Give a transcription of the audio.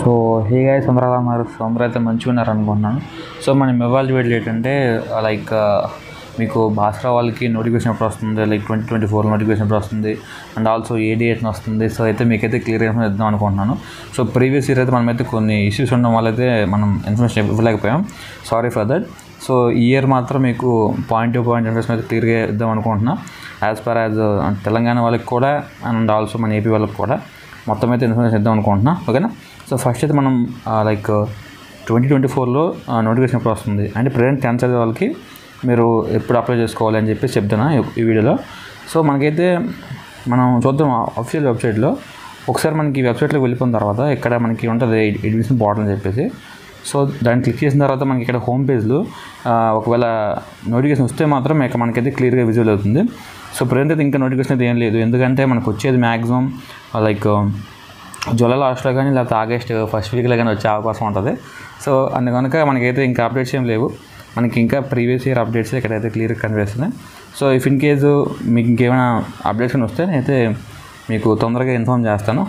So hey guys, అందరూ అలా ఉన్నారు. సో అందరూ అయితే మంచిగా ఉన్నారు అనుకుంటున్నాను. సో మనం ఇవాళ వీడియో ఏంటంటే లైక్ మీకు భాస్కర్ వాళ్ళకి నోటిఫికేషన్ ఎప్పుడు వస్తుంది, లైక్ 2024 నోటిఫికేషన్ ఎప్పుడు వస్తుంది అండ్ ఆల్సో ఏ డేట్ని వస్తుంది. సో అయితే మీకైతే క్లియర్ ఇన్ఫర్మేషన్ ఇద్దాం అనుకుంటున్నాను. సో ప్రీవియస్ ఇయర్ అయితే మనమైతే కొన్ని ఇష్యూస్ ఉండడం వల్ల అయితే మనం ఇన్ఫర్మేషన్ ఇవ్వలేకపోయాం. Sorry for that. సో ఈ ఇయర్ మాత్రం మీకు పాయింట్ టు పాయింట్ ఇన్ఫర్మేషన్ అయితే క్లియర్గా ఇద్దాం అనుకుంటున్నాను. యాజ్ పర్ యాజ్ తెలంగాణ వాళ్ళకి కూడా అండ్ ఆల్సో మన ఏపీ వాళ్ళకి కూడా మొత్తం అయితే ఇన్ఫర్మేషన్ ఇద్దాం అనుకుంటున్నాను. ఓకేనా. సో ఫస్ట్ అయితే మనం లైక్ 2024లో నోటిఫికేషన్ ఎప్పుడు వస్తుంది అంటే ప్రజెంట్ 10th చదివే వాళ్ళకి మీరు ఎప్పుడు అప్లై చేసుకోవాలి అని చెప్పి చెప్తాను ఈ వీడియోలో. సో మనకైతే మనం చూద్దాం అఫీషియల్ వెబ్సైట్లో. ఒకసారి మనకి వెబ్సైట్లోకి వెళ్ళిపోయిన తర్వాత ఇక్కడ మనకి ఉంటుంది అడ్మిషన్ పోర్టల్ అని చెప్పేసి. సో దాన్ని క్లిక్ చేసిన తర్వాత మనకి ఇక్కడ హోమ్ పేజ్లో ఒకవేళ నోటిఫికేషన్ వస్తే మాత్రం మనకైతే క్లియర్గా విజువల్ అవుతుంది. సో ప్రజెంట్ అయితే ఇంకా నోటిఫికేషన్ అయితే ఏం లేదు, ఎందుకంటే మనకు వచ్చేది మ్యాక్సిమం లైక్ జూలై లాస్ట్లో కానీ లేకపోతే ఆగస్ట్ ఫస్ట్ వీక్లో కానీ వచ్చే అవకాశం ఉంటుంది. సో అందుకనుక మనకైతే ఇంకా అప్డేట్స్ ఏం లేవు. మనకి ఇంకా ప్రీవియస్ ఇయర్ అప్డేట్స్ ఇక్కడైతే క్లియర్గా కనిపిస్తున్నాయి. సో ఇఫ్ ఇన్ కేసు మీకు ఇంకేమైనా అప్డేట్స్ వస్తే నేనైతే మీకు తొందరగా ఇన్ఫార్మ్ చేస్తాను.